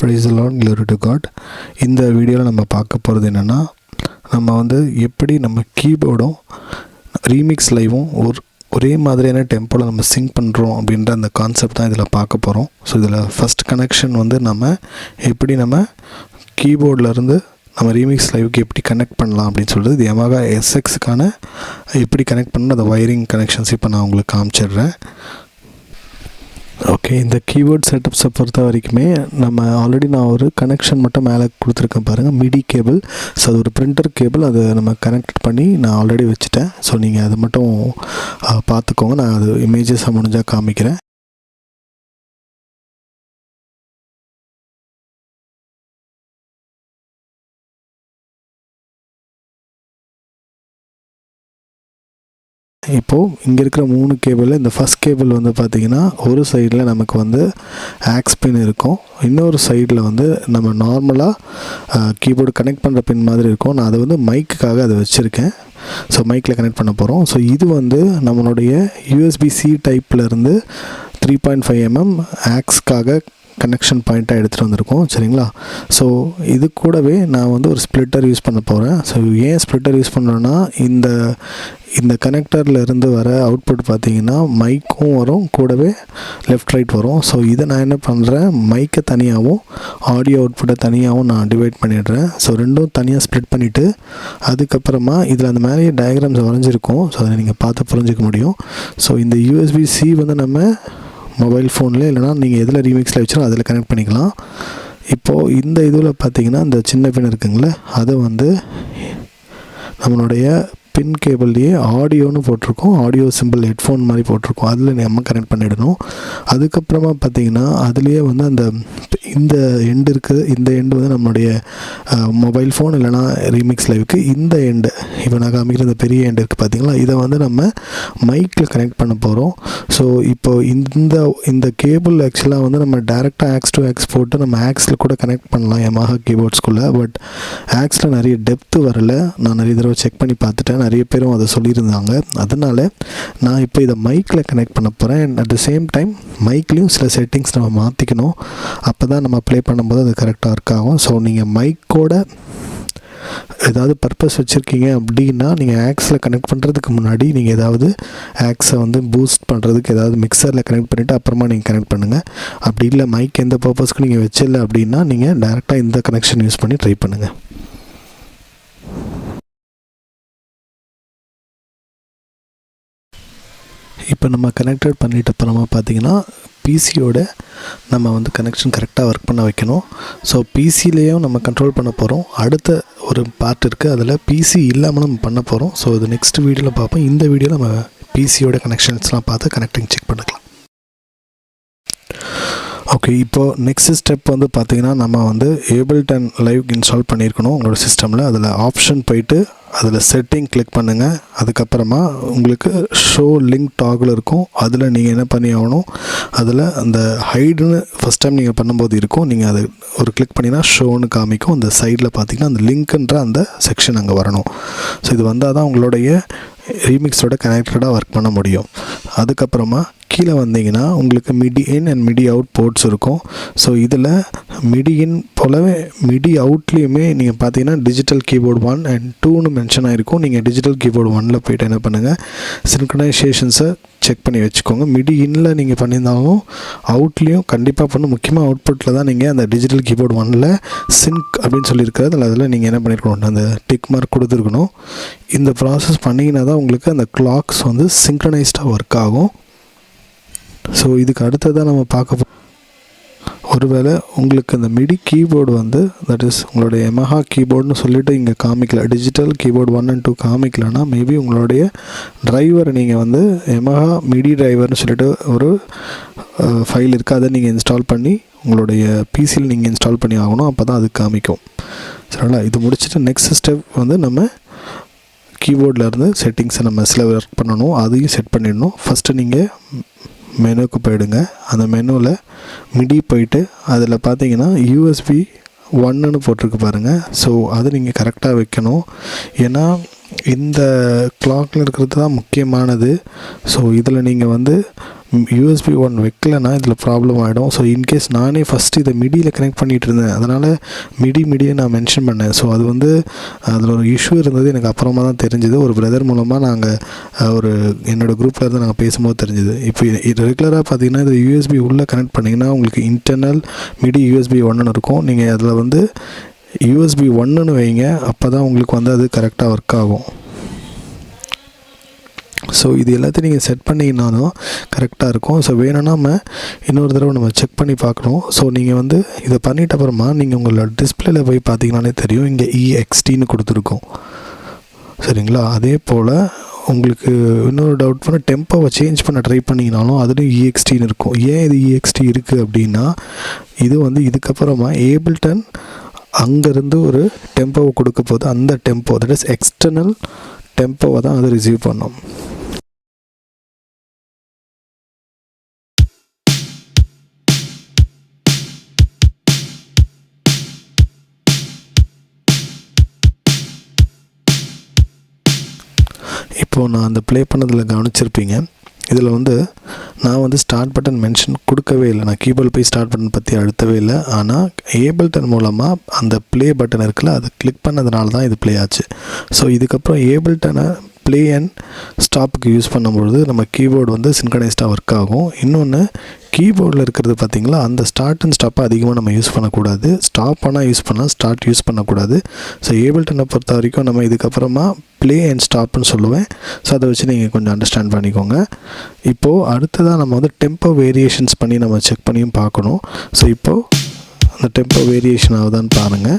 Praise the Lord, glory to God. இந்த வீடியோவில் நம்ம பார்க்க போகிறது என்னென்னா, நம்ம வந்து எப்படி நம்ம கீபோர்டும் ரீமிக்ஸ் லைவும் ஒரே மாதிரியான டெம்போவில் நம்ம சிங்க் பண்ணுறோம் அப்படின்ற அந்த கான்செப்ட் தான் இதில் பார்க்க போகிறோம். ஸோ இதில் ஃபஸ்ட் கனெக்ஷன் வந்து நம்ம எப்படி நம்ம கீபோர்ட்லேருந்து நம்ம ரீமிக்ஸ் லைவுக்கு எப்படி கனெக்ட் பண்ணலாம் அப்படின்னு சொல்கிறது. இது Yamaha SXக்கான எப்படி கனெக்ட் பண்ணணும் அந்த ஒயரிங் கனெக்ஷன்ஸ் இப்போ நான் உங்களுக்கு காமிச்சிடுறேன். ஓகே, இந்த கீபோர்ட் செட்டப்ஸை பொறுத்த வரைக்குமே நம்ம ஆல்ரெடி நான் ஒரு கனெக்ஷன் மட்டும் மேலே கொடுத்துருக்கேன் பாருங்கள், மிடி கேபிள். ஸோ அது ஒரு பிரிண்டர் கேபிள், அதை நம்ம கனெக்ட் பண்ணி நான் ஆல்ரெடி வச்சுட்டேன். ஸோ நீங்கள் அதை மட்டும் பார்த்துக்கோங்க, நான் அது இமேஜஸாக முடிஞ்சால் காமிக்கிறேன். இப்போது இங்கே இருக்கிற 3 கேபிளில் இந்த ஃபஸ்ட் கேபிள் வந்து பார்த்திங்கன்னா ஒரு சைடில் நமக்கு வந்து ஆக்ஸ் பின் இருக்கும், இன்னொரு சைடில் வந்து நம்ம நார்மலாக கீபோர்டு கனெக்ட் பண்ணுற பின் மாதிரி இருக்கும். நான் அதை வந்து மைக்குக்காக அதை வச்சுருக்கேன். ஸோ மைக்கில் கனெக்ட் பண்ண போகிறோம். ஸோ இது வந்து நம்மளுடைய USB-C டைப்லேருந்து 3.5 mm ஆக்ஸ்க்காக கனெக்ஷன் பாயிண்ட்டாக எடுத்துகிட்டு வந்திருக்கோம். சரிங்களா? ஸோ இது கூடவே நான் வந்து ஒரு ஸ்ப்ளிட்டர் யூஸ் பண்ண போகிறேன். ஸோ ஏன் ஸ்ப்ளிட்டர் யூஸ் பண்ணுறேன்னா, இந்த கனெக்டரில் இருந்து வர அவுட்புட் பார்த்திங்கன்னா மைக்கும் வரும், கூடவே லெஃப்ட் ரைட் வரும். ஸோ இதை நான் என்ன பண்ணுறேன், மைக்கை தனியாகவும் ஆடியோ அவுட்புட்டை தனியாகவும் நான் டிவைட் பண்ணிடுறேன். ஸோ ரெண்டும் தனியாக ஸ்ப்ளிட் பண்ணிவிட்டு அதுக்கப்புறமா இதில் அந்த மேலேயே டயக்ராம்ஸ் வரைஞ்சிருக்கும். ஸோ அதை நீங்கள் பார்த்து புரிஞ்சிக்க முடியும். ஸோ இந்த USB-C வந்து நம்ம மொபைல் ஃபோனில் இல்லைனா நீங்கள் எதில் ரீமிக்ஸில் வச்சாலும் அதில் கனெக்ட் பண்ணிக்கலாம். இப்போது இந்த இதில் பார்த்திங்கன்னா இந்த சின்ன பின் இருக்குங்களே, அதை வந்து நம்மளுடைய பின் கேபிள்லேயே ஆடியோன்னு போட்டிருக்கோம், ஆடியோ சிம்பிள் ஹெட்ஃபோன் மாதிரி போட்டிருக்கோம், அதில் நம்ம கனெக்ட் பண்ணிடணும். அதுக்கப்புறமா பார்த்திங்கன்னா அதுலேயே வந்து இந்த எண்டு இருக்குது, இந்த எண்டு வந்து நம்மளுடைய மொபைல் ஃபோன் இல்லைனா ரீமிக்ஸ் லைவுக்கு இந்த எண்டு, இப்போ நான் காமிக்கிற இந்த பெரிய எண்டு இருக்குது பார்த்திங்களா, இதை வந்து நம்ம மைக்கில் கனெக்ட் பண்ண போகிறோம். ஸோ இப்போ இந்த கேபிள் ஆக்சுவலாக வந்து நம்ம டேரெக்டாக ஆக்ஸ் டு ஆக்ஸ் போட்டு நம்ம ஆக்ஸில் கூட கனெக்ட் பண்ணலாம் Yamaha கீபோர்ட்ஸ்குள்ளே. பட் ஆக்ஸில் நிறைய டெப்த்து வரல, நான் நிறைய தடவை செக் பண்ணி பார்த்துட்டேன், நிறைய பேரும் அதை சொல்லியிருந்தாங்க. அதனால் நான் இப்போ இதை மைக்கில் கனெக்ட் பண்ண போகிறேன். அட் த சேம் டைம் மைக்லேயும் சில செட்டிங்ஸ் நம்ம மாற்றிக்கணும், அப்போ தான் நம்ம ப்ளே பண்ணும்போது அது கரெக்டாக ஒர்க் ஆகும். ஸோ நீங்கள் மைக்கோட ஏதாவது பர்பஸ் வச்சுருக்கீங்க அப்படின்னா, நீங்கள் ஆக்ஸில் கனெக்ட் பண்ணுறதுக்கு முன்னாடி நீங்கள் ஏதாவது ஆக்ஸை வந்து பூஸ்ட் பண்ணுறதுக்கு ஏதாவது மிக்சரில் கனெக்ட் பண்ணிவிட்டு அப்புறமா நீங்கள் கனெக்ட் பண்ணுங்கள். அப்படி இல்லை மைக் எந்த பர்பஸ்க்கு நீங்கள் வச்சில்லை அப்படின்னா நீங்கள் டேரெக்டாக இந்த கனெக்ஷன் யூஸ் பண்ணி ட்ரை பண்ணுங்கள். இப்போ நம்ம கனெக்டட் பண்ணிட்ட அப்புறமா பார்த்திங்கன்னா பிசியோட நம்ம வந்து கனெக்ஷன் கரெக்டாக ஒர்க் பண்ண வைக்கணும். ஸோ பிசிலேயும் நம்ம கண்ட்ரோல் பண்ண போகிறோம். அடுத்த ஒரு பார்ட் இருக்குது, அதில் பிசி இல்லாமல் நம்ம பண்ண போகிறோம். ஸோ அது நெக்ஸ்ட் வீடியோவில் பார்ப்போம். இந்த வீடியோவில் நம்ம பிசியோட கனெக்ஷன்ஸ்லாம் பார்த்து கனெக்டிங் செக் பண்ணிக்கலாம். ஓகே, இப்போது நெக்ஸ்ட் ஸ்டெப் வந்து பார்த்திங்கன்னா நம்ம வந்து ஏபிள்டன் லைவ் இன்ஸ்டால் பண்ணியிருக்கணும் உங்களோட சிஸ்டமில். அதில் ஆப்ஷன் போயிட்டு அதில் செட்டிங் கிளிக் பண்ணுங்கள். அதுக்கப்புறமா உங்களுக்கு ஷோ லிங்க் டாகில் இருக்கும், அதில் நீங்கள் என்ன பண்ணி ஆகணும், அதில் அந்த ஹைடுன்னு ஃபஸ்ட் டைம் நீங்கள் பண்ணும்போது இருக்கும், நீங்கள் அதை ஒரு கிளிக் பண்ணினா ஷோன்னு காமிக்கும். அந்த சைடில் பார்த்திங்கன்னா அந்த லிங்க்குன்ற அந்த செக்ஷன் அங்கே வரணும். ஸோ இது வந்தால் தான் உங்களுடைய ரீமிக்ஸோட கனெக்டடாக ஒர்க் பண்ண முடியும். அதுக்கப்புறமா கீழே வந்தீங்கன்னா உங்களுக்கு MIDI in and MIDI out ports இருக்கும். ஸோ இதில் மிடி இன் போலவே மிடி அவுட்லேயுமே நீங்கள் பார்த்தீங்கன்னா டிஜிட்டல் கீபோர்டு 1 and 2ன்னு மென்ஷன் ஆகிருக்கும். நீங்கள் டிஜிட்டல் கீபோர்டு 1ல் போய்ட்டு என்ன பண்ணுங்கள், சின்க்ரனைசேஷன்ஸை செக் பண்ணி வச்சுக்கோங்க. மிடி இன்னில் நீங்கள் பண்ணியிருந்தாலும் அவுட்லேயும் கண்டிப்பாக பண்ணணும். முக்கியமாக அவுட்புட்டில் தான் நீங்கள் அந்த டிஜிட்டல் கீபோர்டு 1ல் சிங்க் அப்படின்னு சொல்லியிருக்கிறது அதில் நீங்கள் என்ன பண்ணியிருக்கணும், அந்த டிக் மார்க் கொடுத்துருக்கணும். இந்த ப்ராசஸ் பண்ணிங்கன்னா தான் உங்களுக்கு அந்த கிளாக்ஸ் வந்து சிங்க்ரனைஸ்டாக ஒர்க் ஆகும். ஸோ இதுக்கு அடுத்ததாக நம்ம பார்க்க ஒருவேளை உங்களுக்கு அந்த மிடி கீபோர்டு வந்து தட் இஸ் உங்களுடைய Yamaha கீபோர்டுன்னு சொல்லிவிட்டு இங்கே காமிக்கல, டிஜிட்டல் கீபோர்டு 1 and 2 காமிக்கலன்னா மேபி உங்களுடைய டிரைவரை நீங்கள் வந்து Yamaha மிடி டிரைவர்னு சொல்லிட்டு ஒரு ஃபைல் இருக்குது, அதை நீங்கள் இன்ஸ்டால் பண்ணி உங்களுடைய பிசியில் நீங்கள் இன்ஸ்டால் பண்ணி ஆகணும், அப்போ தான் அது காமிக்கும். சரிங்களா? இது முடிச்சுட்டு நெக்ஸ்ட் ஸ்டெப் வந்து நம்ம கீபோர்டில் இருந்து செட்டிங்ஸை நம்ம சில ஒர்க் பண்ணணும், அதையும் செட் பண்ணிடணும். ஃபஸ்ட்டு நீங்கள் மெனுக்கு போயிடுங்க. அந்த மெனுவில் மிடி போயிட்டு அதில் பார்த்தீங்கன்னா USB 1ன்னு போட்டிருக்கு பாருங்கள். ஸோ அதை நீங்கள் கரெக்டாக வைக்கணும், ஏன்னா இந்த கிளாக்கில் இருக்கிறது தான் முக்கியமானது. ஸோ இதில் நீங்கள் வந்து USB 1 வைக்கலைன்னா இதில் ப்ராப்ளம் ஆகிடும். ஸோ இன்கேஸ் நானே ஃபஸ்ட்டு இதை மிடியில் கனெக்ட் பண்ணிகிட்டு இருந்தேன், அதனால் மிடியை நான் மென்ஷன் பண்ணேன். ஸோ அது வந்து அதில் ஒரு இஷ்யூ இருந்தது, எனக்கு அப்புறமா தான் தெரிஞ்சுது. ஒரு பிரதர் மூலமாக நாங்கள் ஒரு என்னோடய குரூப்பில் இருந்து நாங்கள் பேசும்போது தெரிஞ்சுது. இப்போ ரெகுலராக பார்த்தீங்கன்னா இது USB உள்ளே கனெக்ட் பண்ணிங்கன்னா உங்களுக்கு இன்டர்னல் மிடி USB 1 இருக்கும். நீங்கள் அதில் வந்து USB 1 வைங்க, அப்போ தான் உங்களுக்கு வந்து அது கரெக்டாக ஒர்க் ஆகும். ஸோ இது எல்லாத்தையும் நீங்கள் செட் பண்ணிங்கனாலும் கரெக்டாக இருக்கும். ஸோ வேணும்னா நம்ம இன்னொரு தடவை நம்ம செக் பண்ணி பார்க்கணும். ஸோ நீங்கள் வந்து இதை பண்ணிட்ட அப்புறமா நீங்கள் உங்களோட டிஸ்பிளேல போய் பார்த்தீங்கன்னாலே தெரியும், இங்கே EXTன்னு கொடுத்துருக்கோம். சரிங்களா? அதே போல் உங்களுக்கு இன்னொரு டவுட் பண்ண டெம்போவை சேஞ்ச் பண்ண ட்ரை பண்ணிங்கனாலும் அதுலேயும் EXTன்னு இருக்கும். ஏன் இது EXT இருக்குது அப்படின்னா, இது வந்து இதுக்கப்புறமா ஏபிள்டன் அங்கேருந்து ஒரு டெம்போவை கொடுக்க போது அந்த டெம்போ தட் இஸ் எக்ஸ்டர்னல் டெம்போவை தான் அதை ரிசீவ் பண்ணோம். இப்போது நான் அந்த ப்ளே பண்ணதில் கவனிச்சிருப்பீங்க, இதில் வந்து நான் வந்து ஸ்டார்ட் பட்டன் மென்ஷன் கொடுக்கவே இல்லை. நான் கீபோர்டில் போய் ஸ்டார்ட் பட்டன் பற்றி அழுத்தவே இல்லை. ஆனால் ஏபிள்டன் மூலமாக அந்த ப்ளே பட்டன் இருக்குல்ல, அதை கிளிக் பண்ணதுனால தான் இது ப்ளே ஆச்சு. ஸோ இதுக்கப்புறம் ஏபிள்டனை ப்ளே அண்ட் ஸ்டாப்புக்கு யூஸ் பண்ணும்பொழுது நம்ம கீபோர்டு வந்து சின்க்ரனைஸ்டாக ஒர்க் ஆகும். இன்னொன்று, கீபோர்டில் இருக்கிறது பார்த்திங்களா, அந்த ஸ்டார்ட் அண்ட் ஸ்டாப்பை அதிகமாக நம்ம யூஸ் பண்ணக்கூடாது. ஸ்டாப் ஆனால் யூஸ் பண்ணலாம், ஸ்டார்ட் யூஸ் பண்ணக்கூடாது. ஸோ ஏபிள்டனை பொறுத்த வரைக்கும் நம்ம இதுக்கப்புறமா ப்ளே அண்ட் ஸ்டாப்னு சொல்லுவேன். ஸோ அதை வச்சு நீங்கள் கொஞ்சம் அண்டர்ஸ்டாண்ட் பண்ணிக்கோங்க. இப்போது அடுத்ததாக நம்ம வந்து டெம்போ வேரியேஷன்ஸ் பண்ணி நம்ம செக் பண்ணியும் பார்க்கணும். ஸோ இப்போது அந்த டெம்போ வேரியேஷன் ஆகுதான்னு பாருங்கள்,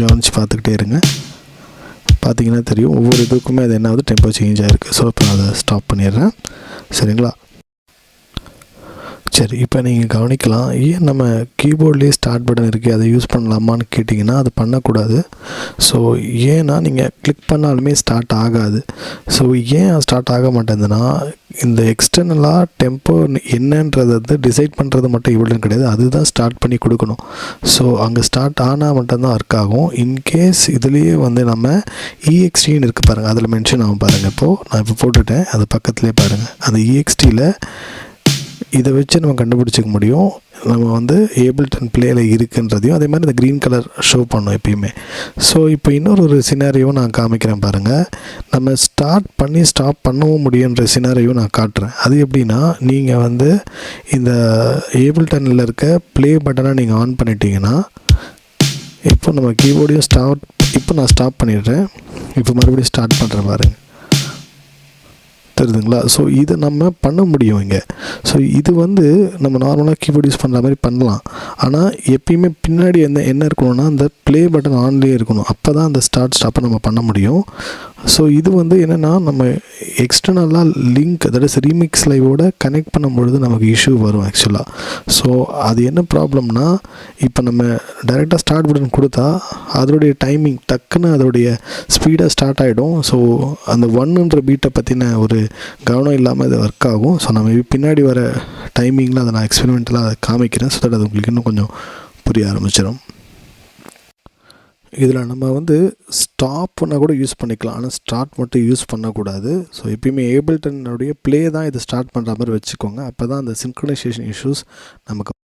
கவனித்து பார்த்துக்கிட்டே இருங்க. பார்த்தீங்கன்னா தெரியும், ஒவ்வொரு இதுக்குமே அது என்ன ஆகுது, டெம்போ சேஞ்ச் ஆகிருக்கு. ஸோ இப்போ அதை ஸ்டாப் பண்ணிடுறேன். சரிங்களா? சரி, இப்போ நீங்கள் கவனிக்கலாம், ஏன் நம்ம கீபோர்ட்லேயே ஸ்டார்ட் பட்டன் இருக்குது அதை யூஸ் பண்ணலாமான்னு கேட்டிங்கன்னா அது பண்ணக்கூடாது. ஸோ ஏன்னா நீங்கள் கிளிக் பண்ணாலுமே ஸ்டார்ட் ஆகாது. ஸோ ஏன் ஸ்டார்ட் ஆக மாட்டேங்குதுன்னா, இந்த எக்ஸ்டர்னலாக டெம்போ என்னன்றதை வந்து டிசைட் பண்ணுறது மட்டும் இவ்வளோ கிடையாது, அதுதான் ஸ்டார்ட் பண்ணி கொடுக்கணும். ஸோ அங்கே ஸ்டார்ட் ஆனால் மட்டும்தான் ஒர்க் ஆகும். இன்கேஸ் இதுலேயே வந்து நம்ம EXTன்னு இருக்குது பாருங்கள், அதில் மென்ஷன் ஆகும் பாருங்கள். இப்போது நான் இப்போ போட்டுட்டேன், அது பக்கத்துலேயே பாருங்கள், அந்த EXTயில் இதை வச்சு நம்ம கண்டுபிடிச்சிக்க முடியும் நம்ம வந்து ஏபிள்டன் ப்ளேயில் இருக்குன்றதையும். அதே மாதிரி இந்த க்ரீன் கலர் ஷோ பண்ணோம் எப்பயுமே. ஸோ இப்போ இன்னொரு சினாரியோ நான் காமிக்கிறேன் பாருங்கள். நம்ம ஸ்டார்ட் பண்ணி ஸ்டாப் பண்ணவும் முடியுன்ற சினாரியோ நான் காட்டுறேன். அது எப்படின்னா, நீங்கள் வந்து இந்த ஏபிள்டனில் இருக்க ப்ளே பட்டனை நீங்கள் ஆன் பண்ணிட்டீங்கன்னா, இப்போ நம்ம கீபோர்டையும் இப்போ நான் ஸ்டாப் பண்ணிடுறேன். இப்போ மறுபடியும் ஸ்டார்ட் பண்ணுறேன் பாருங்கள், தெரியுதுங்களா? ஸோ இதை நம்ம பண்ண முடியும் இங்கே. ஸோ இது வந்து நம்ம நார்மலாக கீபோர்டு யூஸ் பண்ணுற மாதிரி பண்ணலாம். ஆனால் எப்பயுமே பின்னாடி என்ன இருக்கணும்னா, அந்த ப்ளே பட்டன் ஆன்லேயே இருக்கணும். அப்போ தான் அந்த ஸ்டார்ட் ஸ்டாப்பை நம்ம பண்ண முடியும். ஸோ இது வந்து என்னென்னா, நம்ம எக்ஸ்டர்னலாக லிங்க் தட் இஸ் ரீமிக்ஸ் லைவோட கனெக்ட் பண்ணும்பொழுது நமக்கு இஷ்யூ வரும் ஆக்சுவலாக. ஸோ அது என்ன ப்ராப்ளம்னா, இப்போ நம்ம டைரெக்டாக ஸ்டார்ட் பட்டன் கொடுத்தா அதோடைய டைமிங் டக்குன்னு அதோடைய ஸ்பீடாக ஸ்டார்ட் ஆகிடும். ஸோ அந்த 1ன்ற பீட்டை பற்றின ஒரு கவனம் இல்லாமல் இது ஒர்க் ஆகும். ஸோ நம்ம பின்னாடி வர டைமிங்கில் அதை நான் எக்ஸ்பெரிமெண்டலாக அதை காமிக்கிறேன். ஸோ தட் அது உங்களுக்கு இன்னும் கொஞ்சம் புரிய ஆரம்பிச்சிடும். இதில் நம்ம வந்து ஸ்டாப் பண்ணால் கூட யூஸ் பண்ணிக்கலாம், ஆனால் ஸ்டார்ட் மட்டும் யூஸ் பண்ணக்கூடாது. ஸோ எப்பயுமே ஏபிள்டனுடைய ப்ளே தான் இதை ஸ்டார்ட் பண்ணுற மாதிரி வச்சுக்கோங்க. அப்போ தான் அந்த சின்க்ரனைசேஷன் இஷ்யூஸ் நமக்கு.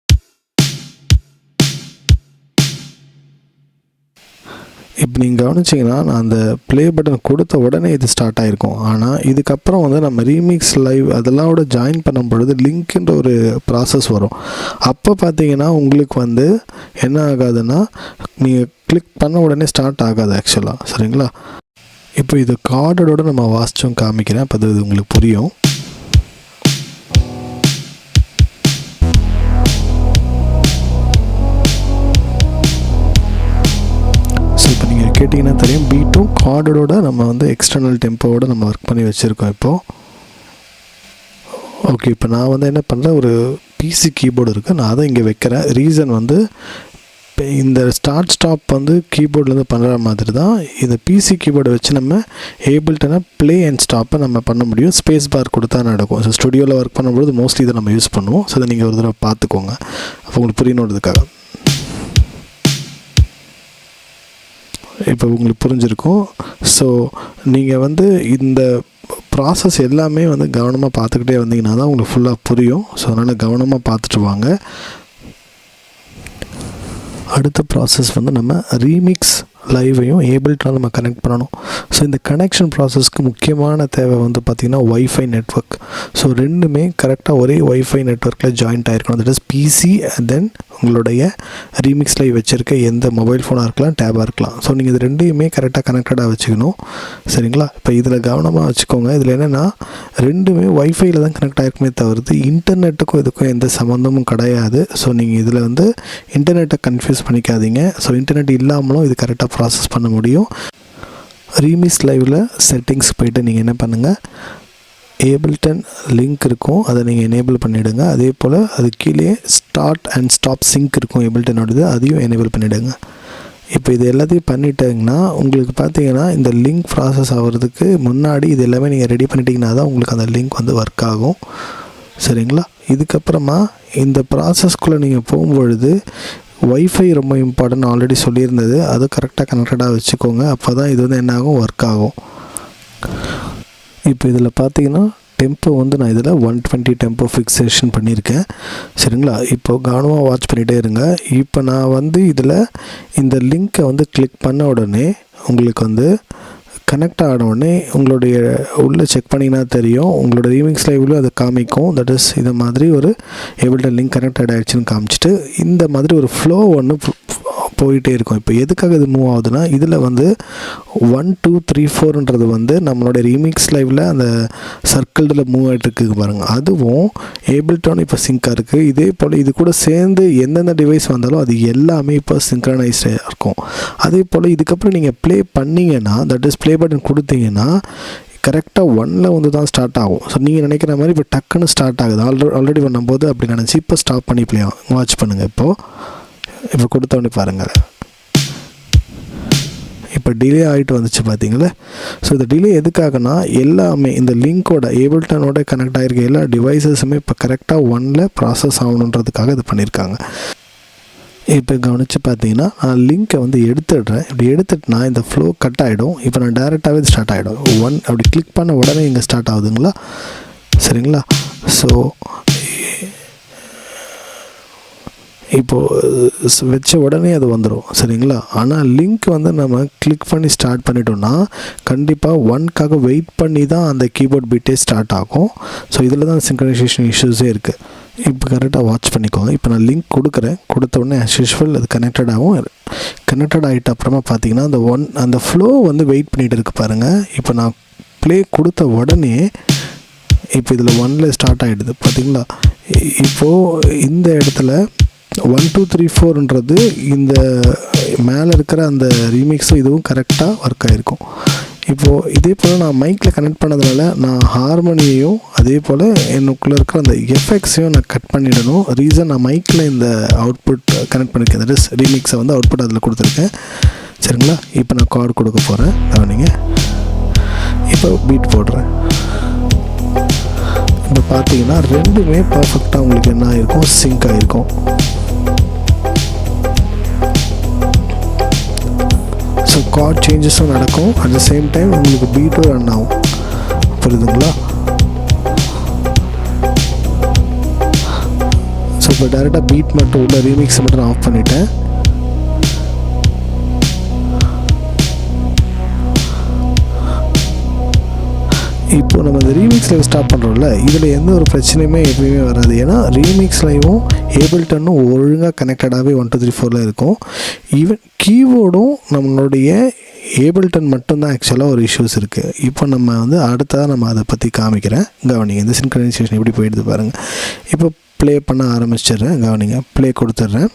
இப்போ நீங்கள் கவனிச்சிங்கன்னா, நான் அந்த ப்ளே பட்டன் கொடுத்த உடனே இது ஸ்டார்ட் ஆகிருக்கும். ஆனால் இதுக்கப்புறம் வந்து நம்ம ரீமிக்ஸ் லைவ் அதெல்லாம் ஜாயின் பண்ணும் பொழுது லிங்க்ன்ற ஒரு ப்ராசஸ் வரும். அப்போ பார்த்தீங்கன்னா உங்களுக்கு வந்து என்ன ஆகாதுன்னா, நீங்கள் கிளிக் பண்ண உடனே ஸ்டார்ட் ஆகாது ஆக்சுவலாக. சரிங்களா? இப்போ இது கார்டோட நம்ம வாசிச்சும் காமிக்கிறேன், அப்போ அது உங்களுக்கு புரியும். கேட்டிங்கன்னா தெரியும், பீட்டும் கார்டோட நம்ம வந்து எக்ஸ்டர்னல் டெம்போவோட நம்ம ஒர்க் பண்ணி வச்சுருக்கோம் இப்போது. ஓகே, இப்போ நான் வந்து என்ன பண்ணுறேன், ஒரு பிசி கீபோர்டு இருக்குது, நான் அதை இங்கே வைக்கிறேன். ரீசன் வந்து இப்போ இந்த ஸ்டார்ட் ஸ்டாப் வந்து கீபோர்ட்லேருந்து பண்ணுற மாதிரி தான் இந்த பிசி கீபோர்டை வச்சு நம்ம ஏபிள்டனை ப்ளே அண்ட் ஸ்டாப்பை நம்ம பண்ண முடியும். ஸ்பேஸ் பார் கொடுத்தா நடக்கும். ஸோ ஸ்டுடியோவில் ஒர்க் பண்ணும்போது மோஸ்ட்லி இதை நம்ம யூஸ் பண்ணுவோம். ஸோ அதை நீங்கள் ஒரு தடவை பார்த்துக்கோங்க, அப்போ உங்களுக்கு புரியணுன்றதுக்காக. இப்போ உங்களுக்கு புரிஞ்சிருக்கும். ஸோ நீங்கள் வந்து இந்த ப்ராசஸ் எல்லாமே வந்து கவனமாக பார்த்துக்கிட்டே வந்தீங்கன்னா தான் உங்களுக்கு ஃபுல்லாக புரியும். ஸோ அதனால் கவனமாக பார்த்துட்டு வாங்க. அடுத்த ப்ராசஸ் வந்து நம்ம ரீமிக்ஸ் லைவையும் ஏபிள்டன் நம்ம கனெக்ட் பண்ணணும். ஸோ இந்த கனெக்ஷன் ப்ராசஸ்க்கு முக்கியமான தேவை வந்து பார்த்திங்கன்னா ஒய்ஃபை நெட்ஒர்க். ஸோ ரெண்டுமே கரெக்டாக ஒரே ஒய்ஃபை நெட்ஒர்க்கில் ஜாயிண்ட் ஆகிருக்கணும். That is PC and then உங்களுடைய ரீமிக்ஸ் லைவ் வச்சுருக்க எந்த மொபைல் ஃபோனாக இருக்கலாம், டேபாக இருக்கலாம். ஸோ நீங்கள் இது ரெண்டையுமே கரெக்டாக கனெக்டடாக வச்சுக்கணும். சரிங்களா? இப்போ இதில் கவனமாக வச்சுக்கோங்க. இதில் என்னென்னா ரெண்டுமே ஒய்ஃபையில் தான் கனெக்ட் ஆகிருக்குமே தவிர்த்து இன்டர்நெட்டுக்கும் இதுக்கும் எந்த சம்மந்தமும் கிடையாது. ஸோ நீங்கள் இதில் வந்து இன்டர்நெட்டை கன்ஃபியூஸ் பண்ணிக்காதீங்க. ஸோ இன்டர்நெட் இல்லாமலும் இது கரெக்டாக ப்ராசஸ் பண்ண முடியும். ரீமிக்ஸ் லைவில் செட்டிங்ஸ் போய்ட்டு நீங்கள் என்ன பண்ணுங்கள், ஏபிள்டன் லிங்க் இருக்கும், அதை நீங்கள் எனேபிள் பண்ணிவிடுங்க. அதே போல் அது கீழே ஸ்டார்ட் அண்ட் ஸ்டாப் சிங்க் இருக்கும் ஏபிள்டனோடது, அதையும் எனேபிள் பண்ணிவிடுங்க. இப்போ இது எல்லாத்தையும் பண்ணிட்டீங்கன்னா உங்களுக்கு பார்த்தீங்கன்னா இந்த லிங்க் ப்ராசஸ் ஆகிறதுக்கு முன்னாடி இது எல்லாமே நீங்கள் ரெடி பண்ணிட்டீங்கன்னா தான் உங்களுக்கு அந்த லிங்க் வந்து ஒர்க் ஆகும். சரிங்களா? இதுக்கப்புறமா இந்த ப்ராசஸ்க்குள்ளே நீங்கள் போகும்பொழுது ஒய்ஃபை ரொம்ப இம்பார்ட்டன்ட், ஆல்ரெடி சொல்லியிருந்தது. அது கரெக்டாக கனெக்டடாக வச்சுக்கோங்க. அப்போ தான் இது வந்து என்ன ஆகும், ஒர்க் ஆகும். இப்போ இதில் பார்த்தீங்கன்னா டெம்போ வந்து நான் இதில் 120 டெம்போ ஃபிக்ஸேஷன் பண்ணியிருக்கேன். சரிங்களா? இப்போ கவனமாக வாட்ச் பண்ணிகிட்டே இருங்க. இப்போ நான் வந்து இதில் இந்த லிங்க்கை வந்து கிளிக் பண்ண உடனே உங்களுக்கு வந்து கனெக்ட் ஆன உடனே உங்களுடைய உள்ளே செக் பண்ணிங்கன்னா தெரியும், உங்களோட ரீமிக்ஸ் லைவ்லையும் அதை காமிக்கும். தட் இஸ் இதை மாதிரி ஒரு ஏபிள்டன் லிங்க் கனெக்டட் ஆகிடுச்சின்னு காமிச்சிட்டு இந்த மாதிரி ஒரு ஃப்ளோ ஒன்று போயிட்டே இருக்கும். இப்போ எதுக்காக இது மூவ் ஆகுதுன்னா இதில் வந்து 1 2 3 4ன்றது வந்து நம்மளோட ரீமிக்ஸ் லைவில் அந்த சர்க்கிளில் மூவ் ஆகிட்டு இருக்குது பாருங்கள். அதுவும் ஏபிள்டன் இப்போ சிங்காக இருக்குது. இதே போல் இது கூட சேர்ந்து எந்தெந்த டிவைஸ் வந்தாலும் அது எல்லாமே இப்போ சிங்க்ரனைஸ்டாக இருக்கும். அதே போல் இதுக்கப்புறம் நீங்கள் ப்ளே பண்ணிங்கன்னா, தட் இஸ் ப்ளே பட்டன் கொடுத்தீங்கன்னா கரெக்டாக 1ல் வந்து தான் ஸ்டார்ட் ஆகும். ஸோ நீங்கள் நினைக்கிற மாதிரி இப்போ டக்குன்னு ஸ்டார்ட் ஆகுது. ஆல்ரெடி பண்ணும்போது அப்படி நினச்சி இப்போ ஸ்டாப் பண்ணி ப்ளே வாட்ச் பண்ணுங்கள். இப்போ கொடுத்தவொடனே பாருங்கள், இப்போ டிலே ஆகிட்டு வந்துச்சு பார்த்தீங்களா? ஸோ இந்த டிலே எதுக்காகனா எல்லாமே இந்த லிங்க்கோட ஏபிள்டனோட கனெக்ட் ஆகிருக்க எல்லா டிவைஸஸுமே இப்போ கரெக்டாக 1ல் ப்ராசஸ் ஆகணுன்றதுக்காக இது பண்ணியிருக்காங்க. இப்போ கவனித்து பார்த்தீங்கன்னா நான் லிங்க்கை வந்து எடுத்துடுறேன். இப்படி எடுத்துட்டுனா இந்த ஃப்ளோ கட் ஆகிடும். இப்போ நான் டேரெக்டாகவே இது ஸ்டார்ட் ஆகிடும். 1 அப்படி கிளிக் பண்ண உடனே இங்கே ஸ்டார்ட் ஆகுதுங்களா? சரிங்களா? ஸோ இப்போது வச்ச உடனே அது வந்துடும். சரிங்களா? ஆனால் லிங்க் வந்து நம்ம கிளிக் பண்ணி ஸ்டார்ட் பண்ணிட்டோம்னா கண்டிப்பாக 1க்காக வெயிட் பண்ணி தான் அந்த கீபோர்ட் பீட்டே ஸ்டார்ட் ஆகும். ஸோ இதில் தான் சிங்க்ரனைசேஷன் இஷ்யூஸே இருக்குது. இப்போ கரெக்டாக வாட்ச் பண்ணிக்கோங்க. இப்போ நான் லிங்க் கொடுக்குறேன். கொடுத்த உடனே ஆஸ் யூஷுவல் அது கனெக்டட் ஆகிட்ட அப்புறமா பார்த்தீங்கன்னா அந்த ஃப்ளோ வந்து வெயிட் பண்ணிகிட்டு இருக்குது பாருங்கள். இப்போ நான் ப்ளே கொடுத்த உடனே இப்போ இதில் 1ல் ஸ்டார்ட் ஆகிடுது பார்த்தீங்களா? இப்போது இந்த இடத்துல 1 2 3 4ன்றது இந்த மேலே இருக்கிற அந்த ரீமிக்ஸும் இதுவும் கரெக்டாக ஒர்க் ஆகிருக்கும். இப்போது இதே போல் நான் மைக்கில் கனெக்ட் பண்ணதுனால நான் ஹார்மோனியையும் அதே போல் எனக்குள்ளே இருக்கிற அந்த எஃபெக்ட்ஸையும் நான் கட் பண்ணிடணும். ரீசன் நான் மைக்கில் இந்த அவுட்புட் கனெக்ட் பண்ணியிருக்கேன். தட் இஸ் ரீமிக்ஸை வந்து அவுட்புட் அதில் கொடுத்துருக்கேன். சரிங்களா? இப்போ நான் கார்டு கொடுக்க போகிறேன். கவனிங்க. இப்போ பீட் போடுறேன். இப்போ பார்த்தீங்கன்னா ரெண்டுமே பர்ஃபெக்டாக உங்களுக்கு என்ன ஆகிருக்கும், சிங்க் ஆகிருக்கும். ஸோ கார்ட் சேஞ்சஸும் நடக்கும். அட் த சேம் டைம் உங்களுக்கு பீட்டும் ரன் ஆகும். புரியுதுங்களா? ஸோ இப்போ டேரெக்டாக பீட் மட்டும் உள்ள ரீமிக்ஸை மட்டும் நான் ஆஃப் பண்ணிட்டேன். இப்போ நம்ம இந்த ரீமிக்ஸ் லைவ் ஸ்டார்ட் பண்ணுறோம்ல, இதில் எந்த ஒரு பிரச்சனையுமே எப்பயுமே வராது. ஏன்னா ரீமிக்ஸ் லைவும் ஏபிள்டனும் ஒழுங்காக கனெக்டடாகவே 1 2 3 4ல் இருக்கும். ஈவன் கீபோர்டும் நம்மளுடைய ஏபிள்டன் மட்டும்தான் ஆக்சுவலாக ஒரு இஷ்யூஸ் இருக்குது. இப்போ நம்ம வந்து அடுத்ததாக நம்ம அதை பற்றி காமிக்கிறேன். கவனிங்க, இந்த சின்க்ரனைசேஷன் எப்படி போயிடுது பாருங்கள். இப்போ ப்ளே பண்ண ஆரம்பிச்சிடுறேன். கவனிங்க, ப்ளே கொடுத்துட்றேன்.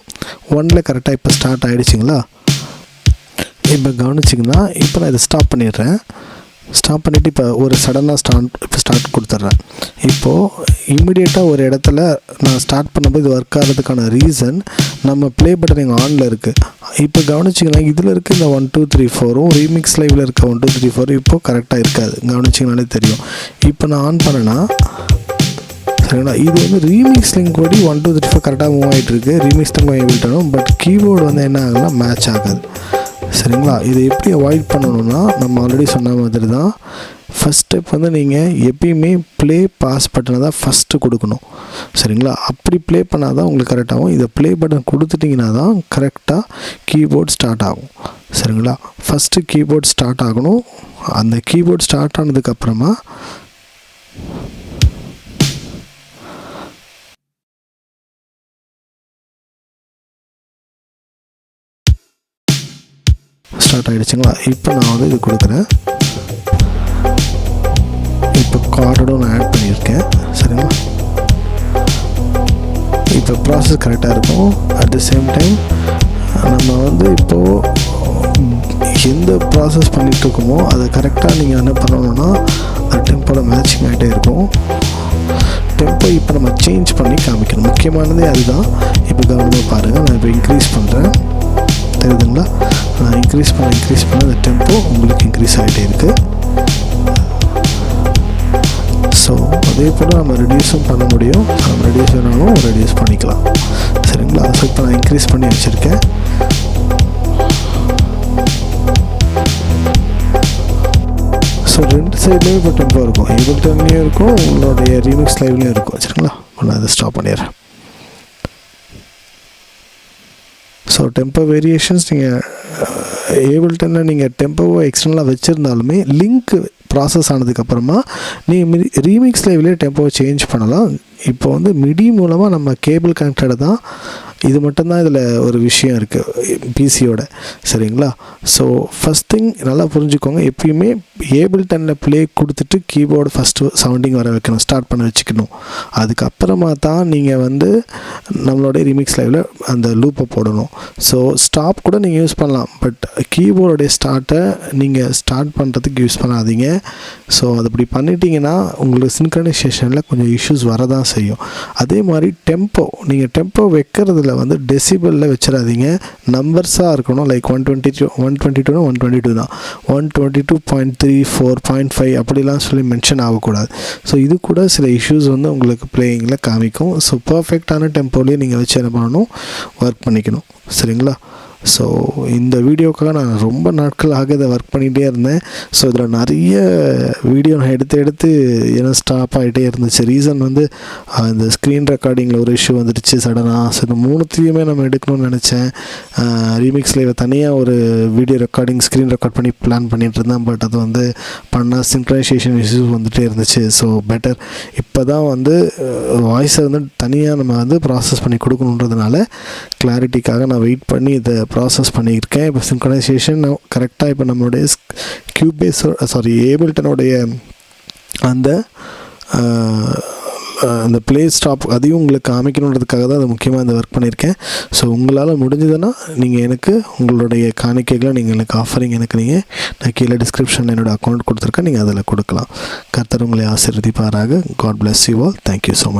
1ல் கரெக்டாக இப்போ ஸ்டார்ட் ஆகிடுச்சிங்களா? இப்போ கவனிச்சிங்கன்னா இப்போ நான் இதை ஸ்டாப் பண்ணிடுறேன். ஸ்டாப் பண்ணிவிட்டு இப்போ ஒரு சடனாக ஸ்டார்ட் கொடுத்துட்றேன். இப்போது இம்மிடியேட்டாக ஒரு இடத்துல நான் ஸ்டார்ட் பண்ணும்போது இது ஒர்க் ஆகிறதுக்கான ரீசன் நம்ம ப்ளே பட்டன் எங்கள் ஆனில் இருக்குது. இப்போ கவனிச்சிங்கன்னா இதில் இருக்க இந்த 1 2 3 4ம் ரீமிக்ஸ் லைவில் இருக்க 1 2 3 4 இப்போது கரெக்டாக இருக்காது. கவனிச்சிங்கனாலே தெரியும். இப்போ நான் ஆன் பண்ணேன்னா சரிங்களா, இது வந்து ரீமிக்ஸ் லிங்க் படி 1 2 3 4 கரெக்டாக மூவ் ஆகிட்டு இருக்குது. ரீமிக்ஸ் லிங்க் ஏபிள்டனும். பட் கீபோர்டு வந்து என்ன ஆகுதுன்னா மேட்ச் ஆகாது. சரிங்களா. இதை எப்படி அவாய்ட் பண்ணணும்னா, நம்ம ஆல்ரெடி சொன்ன மாதிரி தான், ஃபஸ்ட் ஸ்டெப் வந்து நீங்கள் எப்பயுமே ப்ளே பாஸ் பட்டனை தான் ஃபஸ்ட்டு கொடுக்கணும். சரிங்களா. அப்படி ப்ளே பண்ணால் தான் உங்களுக்கு கரெக்டாகும். இதை ப்ளே பட்டன் கொடுத்துட்டிங்கன்னா தான் கரெக்டாக கீபோர்ட் ஸ்டார்ட் ஆகும். சரிங்களா. ஃபஸ்ட்டு கீபோர்ட் ஸ்டார்ட் ஆகணும். அந்த கீபோர்ட் ஸ்டார்ட் ஆனதுக்கப்புறமா ஸ்டார்ட் ஆகிடுச்சுங்களா. இப்போ நான் வந்து இது கொடுக்குறேன். இப்போ கார்டும் நான் ஆட் பண்ணியிருக்கேன். சரிங்களா. இப்போ ப்ராசஸ் கரெக்டாக இருக்கும். அட் த சேம் டைம் நம்ம வந்து இப்போது எந்த ப்ராசஸ் பண்ணிகிட்ருக்கோமோ அதை கரெக்டாக நீங்கள் என்ன பண்ணணுன்னா அது டெம்போட மேட்சிங் ஆகிட்டே இருக்கும். டெம்போ இப்போ நம்ம சேஞ்ச் பண்ணி காமிக்கணும். முக்கியமானதே அதுதான். இப்போ கவனமாக பாருங்கள். நான் இப்போ இன்க்ரீஸ் பண்ணுறேன். தெரியுதுங்களா. நான் இன்க்ரீஸ் பண்ண அந்த டெம்போ உங்களுக்கு இன்க்ரீஸ் ஆகிட்டே இருக்குது. ஸோ அதே போல் நம்ம ரெடியூஸும் பண்ண முடியும். நம்ம ரெடியூஸ் வேணாலும் ரெடியூஸ் பண்ணிக்கலாம். சரிங்களா. ஸோ இப்போ நான் இன்க்ரீஸ் பண்ணி வச்சுருக்கேன். ஸோ ரெண்டு சைட்லேயும் இப்போ டெம்போ இருக்கும். ஏபிள்டன்லேயும் இருக்கும், உங்களுடைய ரீமிக்ஸ் லைவ்லேயும் இருக்கும். சரிங்களா. நான் அதை ஸ்டாப் பண்ணிடுறேன். ஸோ டெம்போ வேரியேஷன்ஸ் நீங்கள் ஏபிள்டனில் நீங்கள் டெம்போவை எக்ஸ்டர்னலாக வச்சுருந்தாலுமே லிங்க் ப்ராசஸ் ஆனதுக்கப்புறமா நீங்கள் ரீமிக்ஸ் லைவ்லேயே டெம்போவை சேஞ்ச் பண்ணலாம். இப்போ வந்து மிடி மூலமாக நம்ம கேபிள் கனெக்டடு தான். இது மட்டும்தான் இதில் ஒரு விஷயம் இருக்குது பிசியோட. சரிங்களா. ஸோ ஃபஸ்ட் திங் நல்லா புரிஞ்சுக்கோங்க. எப்பயுமே ஏபிள்டனில் ப்ளே கொடுத்துட்டு கீபோர்டு ஃபஸ்ட்டு சவுண்டிங் வர வைக்கணும், ஸ்டார்ட் பண்ண வச்சுக்கணும். அதுக்கப்புறமா தான் நீங்கள் வந்து நம்மளுடைய ரீமிக்ஸ் லைவில் அந்த லூப்பை போடணும். ஸோ ஸ்டாப் கூட நீங்கள் யூஸ் பண்ணலாம். பட் கீபோர்டுடைய ஸ்டார்ட்டை நீங்கள் ஸ்டார்ட் பண்ணுறதுக்கு யூஸ் பண்ணாதீங்க. ஸோ அது அப்படி பண்ணிட்டீங்கன்னா உங்களுக்கு சின்க்ரனைசேஷனில் கொஞ்சம் இஷ்யூஸ் வரதான் செய்யும். அதே மாதிரி டெம்போ, நீங்கள் டெம்போ வைக்கிறதுல வந்து டெசிபலில் வச்சிடாதீங்க. நம்பர்ஸாக இருக்கணும். லைக் 122 122 தான். 122.3 4.5 அப்படிலாம் சொல்லி மென்ஷன் ஆகக்கூடாது. ஸோ இது கூட சில இஷ்யூஸ் வந்து உங்களுக்கு பிளேயிங்கில் காமிக்கும். ஸோ பர்ஃபெக்டான டெம்போலேயே நீங்கள் வச்சு என்ன பண்ணணும், ஒர்க் பண்ணிக்கணும். சரிங்களா. ஸோ இந்த வீடியோக்காக நான் ரொம்ப நாட்களாக இதை ஒர்க் பண்ணிகிட்டே இருந்தேன். ஸோ இதில் நிறைய வீடியோ நான் எடுத்து ஏன்னா ஸ்டாப் ஆகிட்டே இருந்துச்சு. ரீசன் வந்து இந்த ஸ்க்ரீன் ரெக்கார்டிங்கில் ஒரு இஷ்யூ வந்துடுச்சு சடனாக. ஸோ இந்த மூணுத்தையுமே நம்ம எடுக்கணும்னு நினச்சேன். ரீமிக்ஸ் லைவ் தனியாக ஒரு வீடியோ ரெக்கார்டிங் ஸ்க்ரீன் ரெக்கார்ட் பண்ணி பிளான் பண்ணிகிட்டு இருந்தேன். பட் அது வந்து பண்ணால் சின்க்ரனைசேஷன் இஷ்யூஸ் வந்துகிட்டே இருந்துச்சு. ஸோ பெட்டர் இப்போ தான் வந்து வாய்ஸை வந்து தனியாக நம்ம வந்து ப்ராசஸ் பண்ணி கொடுக்கணுன்றதுனால கிளாரிட்டிக்காக நான் வெயிட் பண்ணி இதை ப்ராசஸ் பண்ணியிருக்கேன். இப்போ சின்க்ரனைசேஷன் கரெக்டாக இப்போ நம்மளுடைய ஏபிள்டனுடைய அந்த ப்ளே ஸ்டாப் அதையும் உங்களுக்கு காமிக்கணுன்றதுக்காக தான் அது முக்கியமாக இந்த ஒர்க் பண்ணியிருக்கேன். ஸோ உங்களால் முடிஞ்சதுன்னா நீங்கள் எனக்கு உங்களுடைய காணிக்கைகளை நீங்கள் எனக்கு ஆஃபரிங் நான் கீழே டிஸ்கிரிப்ஷனில் என்னோடய அக்கௌண்ட் கொடுத்துருக்கேன். நீங்கள் அதில் கொடுக்கலாம். கர்த்தர் உங்களை ஆசீர்வதிப்பாராக. God bless you all. Thank you so much.